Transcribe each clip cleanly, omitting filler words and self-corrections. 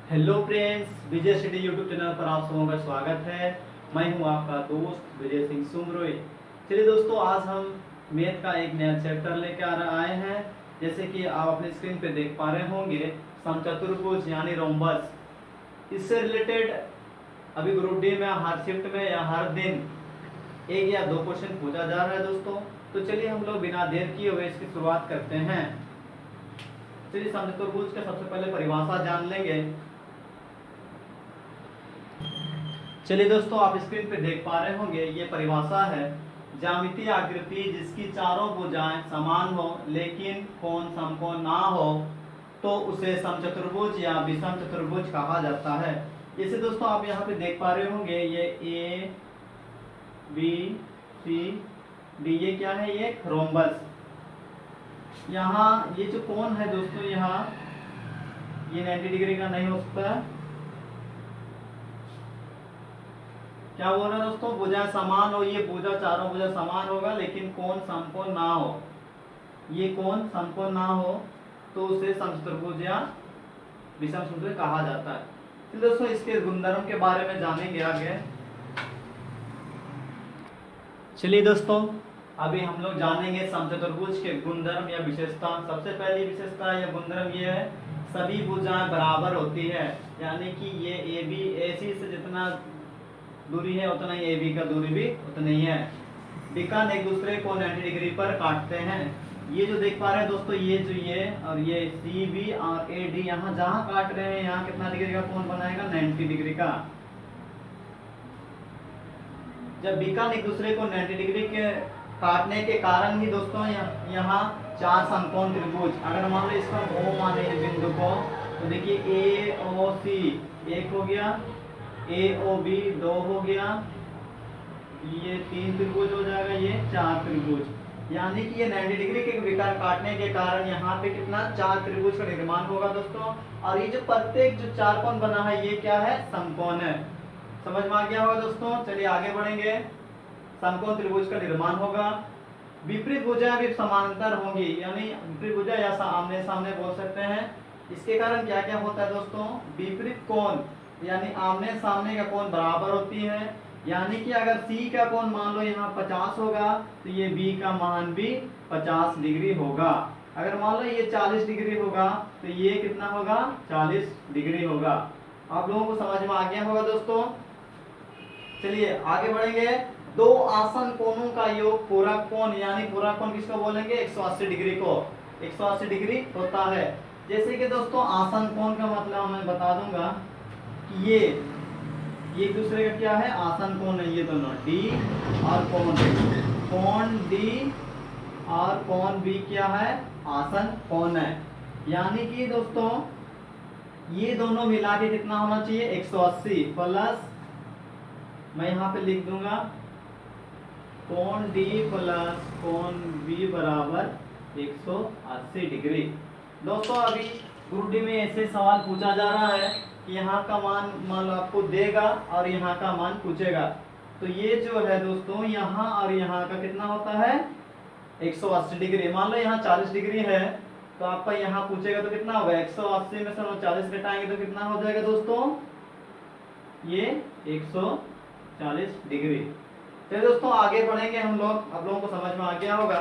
Hello friends, विजय study YouTube channel पर आप सबों का स्वागत है। मैं हूं आपका दोस्त विजय सिंह सुमरोई। चलिए दोस्तों, आज हम मैथ का एक नया चैप्टर लेकर आए हैं। जैसे कि आप अपने स्क्रीन पे देख पा रहे होंगे, समचतुर्भुज यानी रोम्बस। इससे रिलेटेड अभी ग्रुप डी में हर शिफ्ट में या हर दिन एक या दो क्वेश्चन पूछा जा रहा है दोस्तों। तो चलिए हम लोग बिना देर किए हुए इसकी शुरुआत करते हैं। चलिए समचतुर्भुज का सबसे पहले परिभाषा जान लेंगे। चलिए दोस्तों, आप स्क्रीन पे देख पा रहे होंगे, ये परिभाषा है। ज्यामितीय आकृति जिसकी चारों भुजाएं समान हो लेकिन कोण समकोण ना हो तो उसे समचतुर्भुज या विषम चतुर्भुज कहा जाता है। जैसे दोस्तों आप यहाँ पे देख पा रहे होंगे, ये ए बी सी डी, ये क्या है? ये रोम्बस। यहाँ ये जो कोण है दोस्तों, यहाँ ये 90 डिग्री का नहीं हो सकता। क्या बोल रहे हैं दोस्तों? भुजा समान हो, ये भुजा चारों भुजा समान होगा लेकिन कोण समकोण ना हो। ये कोण समकोण ना हो तो उसे समचतुर्भुज या विषम चतुर्भुज कहा जाता है। तो दोस्तों इसके गुणधर्म के बारे में जानेंगे आगे। चलिए दोस्तों, अभी हम लोग जानेंगे समचतुर्भुज के गुणधर्म या विशेषता। सबसे पहली विशेषता या गुणधर्म ये है, सभी भुजाएं बराबर होती है। यानी कि ये ए बी AC से जितना दूरी है उतना ही AB का दूरी भी उतना ही है। विकर्ण एक दूसरे को 90 डिग्री पर काटते हैं। ये जो देख पा रहे हैं दोस्तों, ये और ये CB और AD यहाँ जहाँ काट रहे हैं, यहाँ कितना डिग्री का कोण बनाएगा? 90 डिग्री का। जब विकर्ण एक दूसरे को 90 डिग्री के काटने के कारण ही दोस्तों यहाँ चार समकोण त्रिभुज, अगर मान लो इसका O माने इस बिंदु को, तो देखिए AOC एक हो गया, AOB दो हो गया, ये 3 त्रिभुज हो जाएगा, ये 4 त्रिभुज। यानी कि ये 90 डिग्री के विकर्ण काटने के कारण यहाँ पे कितना 4 त्रिभुज का निर्माण होगा दोस्तों। और ये जो प्रत्येक जो चार कोण बना है, ये क्या है? समकोण है। समझ में आ गया होगा दोस्तों। चलिए आगे बढ़ेंगे। समकोण त्रिभुज का निर्माण होगा। विपरीत भुजाएं भी समानांतर होंगी, यानी विपरीत भुजा या आमने सामने बोल सकते हैं। इसके कारण क्या क्या होता है दोस्तों? विपरीत कोण यानी आमने सामने का कोण बराबर होती है। यानी कि अगर C का कोण मान लो यहाँ 50 होगा तो ये B का मान भी 50 डिग्री होगा। अगर मान लो ये 40 डिग्री होगा तो ये कितना होगा? 40 डिग्री होगा। आप लोगों को समझ में आ गया होगा दोस्तों। चलिए आगे बढ़ेंगे। दो आसन कोणों का योग पूरक कोण, यानी पूरक कोण किसको बोलेंगे? 180 डिग्री को। 180 डिग्री होता है। जैसे कि दोस्तों आसन कोण का मतलब मैं बता दूंगा कि ये एक दूसरे का क्या है? आसन कोण है। ये दोनों D और कोण D और कोण B क्या है? आसन कोण है। यानी कि दोस्तों ये दोनों मिला के कितना होना चाहिए? 180 प्लस, मैं यहाँ पे लिख दूंगा कोण D प्लस कोण B बराबर 180 डिग्री। दोस्तों अभी ग्रुप डी में ऐसे सवाल पूछा जा रहा है कि यहाँ का मान लो आपको देगा और यहाँ का मान पूछेगा। तो ये जो है दोस्तों, यहाँ और यहाँ का कितना होता है? 180 डिग्री। मान लो यहाँ 40 डिग्री है तो आपका यहाँ पूछेगा तो कितना होगा? 180 में से हम 40 घटाएंगे तो कितना हो जाएगा दोस्तों? ये 140 डिग्री। चलिए दोस्तों आगे बढ़ेंगे हम लोग। आप लोगों को समझ में आ गया होगा।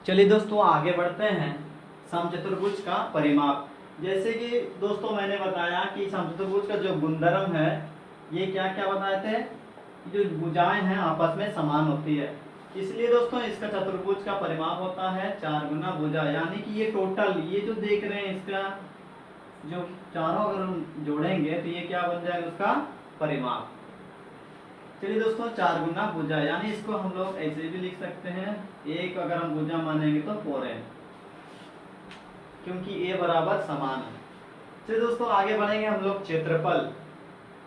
चलिए दोस्तों आगे बढ़ते हैं। समचतुर्भुज का परिमाप। जैसे कि दोस्तों मैंने बताया कि समचतुर्भुज का जो गुणधर्म है, ये क्या क्या बताए थे? जो भुजाएं हैं आपस में समान होती है, इसलिए दोस्तों इसका चतुर्भुज का परिमाप होता है 4 गुना भुजा। यानी कि ये टोटल, ये जो देख रहे हैं, इसका जो चारों अगर हम जोड़ेंगे तो ये क्या बन जाएगा? उसका परिमाप। चलिए दोस्तों 4 गुना भुजा, यानी इसको हम लोग ऐसे भी लिख सकते हैं। एक अगर हम भुजा मानेंगे तो 4n, क्योंकि A बराबर समान है। चलिए दोस्तों आगे बढ़ेंगे हम लोग। क्षेत्रफल।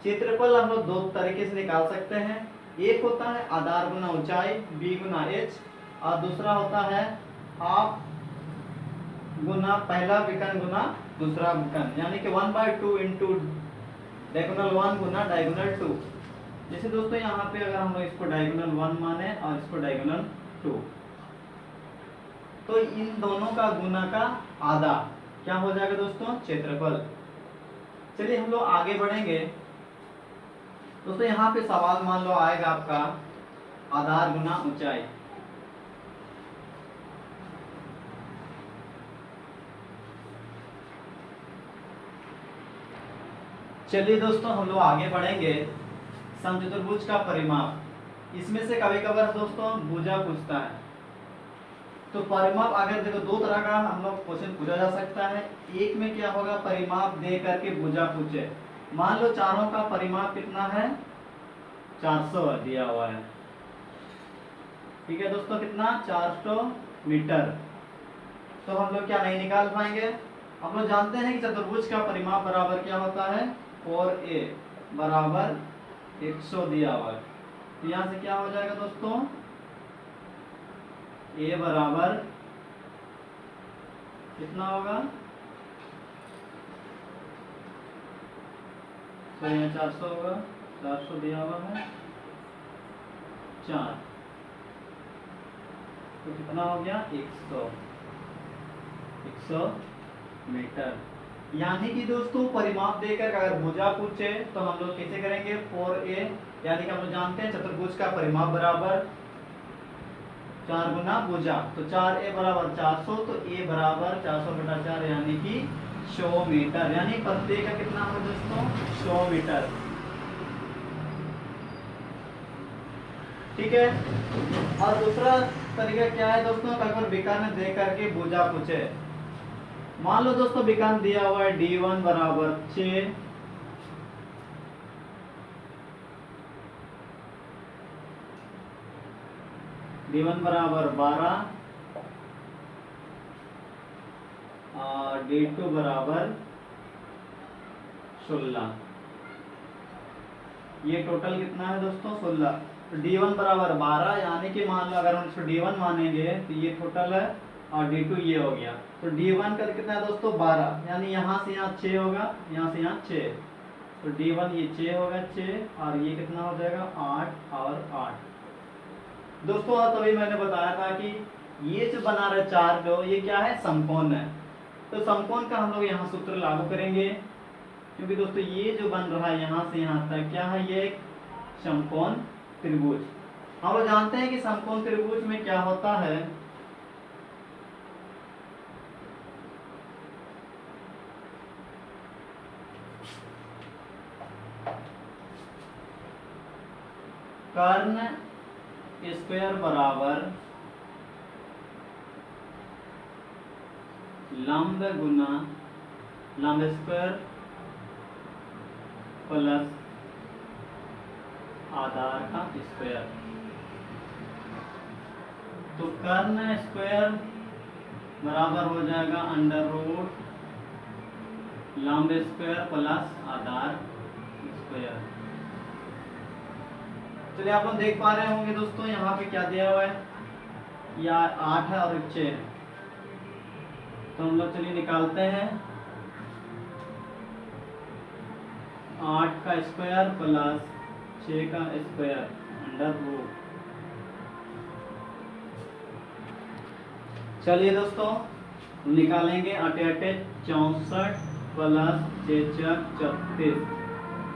क्षेत्रफल हम लोग दो तरीके से निकाल सकते हैं। एक होता है आधार गुना ऊंचाई, B गुना H, और दूसरा होता है हाफ गुना पहला विकर्ण गुना दूसरा विकर्ण, यानी कि 1/2 इंटू डायगोनल 1 गुना डायगोनल 2। जैसे दोस्तों यहाँ पे अगर हम लोग इसको डायगोनल 1 माने और इसको डायगोनल 2, तो इन दोनों का गुना का आधा, क्या हो जाएगा दोस्तों, क्षेत्रफल। चलिए हम लोग आगे बढ़ेंगे दोस्तों। यहाँ पे सवाल मान लो आएगा आपका आधार गुना ऊंचाई। चलिए दोस्तों हम लोग आगे बढ़ेंगे। समचतुर्भुज का परिमाप, इसमें से कभी कभार दोस्तों भुजा पूछता है। तो परिमाप अगर देखो दो तरह का हम लोग क्वेश्चन पूछा जा सकता है। एक में क्या होगा, परिमाप दे करके भुजा पूछे। मान लो चारों का परिमाप कितना है, 400 दिया हुआ है। ठीक है दोस्तों, कितना, 400 मीटर। तो हम लोग क्या नहीं निकाल पाएंगे। हम लोग जानते हैं कि चतुर्भुज का परिमाप बराबर क्या होता है, 4a बराबर 100 दिया हुआ है। तो यहाँ से क्या हो जाएगा दोस्तों, a बराबर कितना होगा, तो यहाँ 400 होगा, 400 दिया हुआ है 4, तो कितना हो गया, 100 मीटर। यानी कि दोस्तों परिमाप देकर अगर भुजा पूछे तो हम लोग कैसे करेंगे, 4a, यानी कि हम लोग जानते हैं चतुर्भुज का परिमाप बराबर 4 गुना भुजा। तो 4a बराबर 400, तो a बराबर 400 बटा 4 यानी कि 100 मीटर। यानी प्रत्येक का कितना हो दोस्तों, 100 मीटर। ठीक है। और दूसरा तरीका क्या है दोस्तों, अगर विकर्ण दे करके भुजा पूछे। मान लो दोस्तों विकर्ण दिया हुआ है d1 बराबर 6, d1 बराबर 12 और d2 बराबर 16। ये टोटल कितना है दोस्तों, 16। तो d1 बराबर 12, यानी कि मान लो अगर हम इसको d1 मानेंगे तो ये टोटल है और d2 ये हो गया। तो d1 का कितना है दोस्तों, 12, यानी यहाँ से यहाँ 6 होगा, यहाँ से यहाँ 6। तो d1 ये 6 होगा, 6 और ये कितना हो जाएगा, 8 और 8 दोस्तों। और तभी मैंने बताया था कि ये जो बना रहा है चार जो, ये क्या है, समकोण है। तो समकोण का हम लोग यहाँ सूत्र लागू करेंगे, क्योंकि दोस्तों ये जो बन रहा है यहाँ से यहाँ तक क्या है, ये एक समकोण त्रिभुज। हम लोग जानते हैं कि समकोण त्रिभुज में क्या होता है, कर्ण स्क्वायर बराबर लंब गुना लंब स्क्वायर प्लस आधार का स्क्वायर। तो कर्ण स्क्वायर बराबर हो जाएगा अंडर रूट लंब स्क्वायर प्लस आधार स्क्वायर। चलिए आप लोग देख पा रहे होंगे दोस्तों यहाँ पे क्या दिया हुआ है, या 8 है और 6 है। तो हम लोग चलिए निकालते हैं, 8 का स्क्वायर प्लस 6 का स्क्वायर अंडर रूट। चलिए दोस्तों निकालेंगे, 8 8 64 प्लस 6 4 36,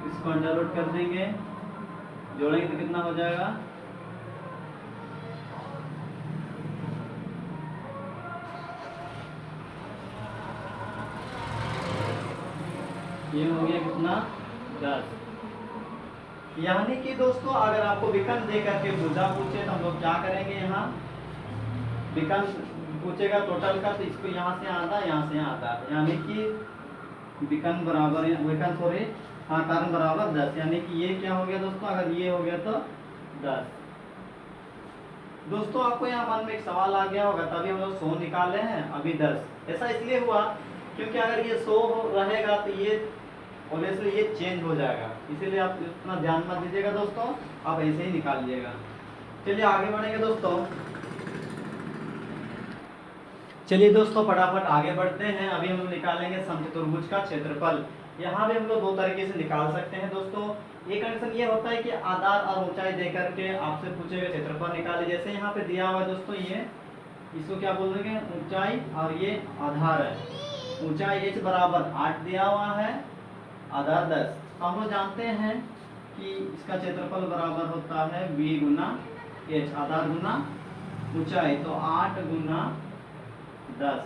इसको अंडर रूट कर देंगे, जोड़ेंगे तो कितना हो जाएगा, ये हो गया कितना, 10। यानी कि दोस्तों अगर आपको विकर्ण दे करके भुजा पूछे तो हम लोग क्या करेंगे, यहाँ विकर्ण पूछेगा टोटल का, तो इसको यहाँ से आधा यहाँ से आधा, यानी कि विकर्ण बराबर विकर्ण सॉरी हाँ कारण बराबर 10। यानी कि ये क्या हो गया दोस्तों, अगर ये हो गया तो 10। दोस्तों आपको यहाँ मन में एक सवाल आ गया होगा, तभी हम लोग 100 निकाले हैं, अभी 10। ऐसा इसलिए हुआ क्योंकि अगर ये 100 रहेगा तो ये ऑब्वियसली ये चेंज हो जाएगा, इसीलिए आप इतना ध्यान मत दीजिएगा दोस्तों, आप ऐसे ही निकाल लीजिएगा। चलिए आगे बढ़ेंगे दोस्तों। चलिए दोस्तों फटाफट आगे बढ़ते हैं। अभी हम लोग निकालेंगे समचतुर्भुज का क्षेत्रफल। यहाँ भी हम लोग दो तरीके से निकाल सकते हैं दोस्तों। एक कंडीशन ये होता है कि आधार और ऊंचाई देकर के आपसे पूछे गए क्षेत्रफल निकाले। जैसे यहाँ पे दिया हुआ है दोस्तों, ये इसको क्या बोल देंगे, ऊंचाई, और ये आधार है। ऊंचाई h बराबर 8 दिया हुआ है, आधार 10। तो हम लोग जानते हैं कि इसका क्षेत्रफल बराबर होता है v गुना h, आधार गुना ऊंचाई, तो 8 गुना 10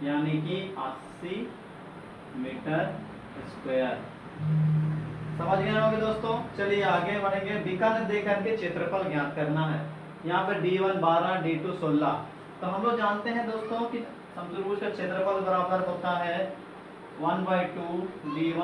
यानी कि 80 मीटर स्क्वायर। समझ गए होंगे दोस्तों। चलिए आगे बढ़ेंगे। बीकानेर दे करके क्षेत्रफल ज्ञात करना है। यहाँ पर D1 12, D2 16। तो हम लोग जानते हैं दोस्तों कि समचतुर्भुज का क्षेत्रफल बराबर होता है 1/2 D1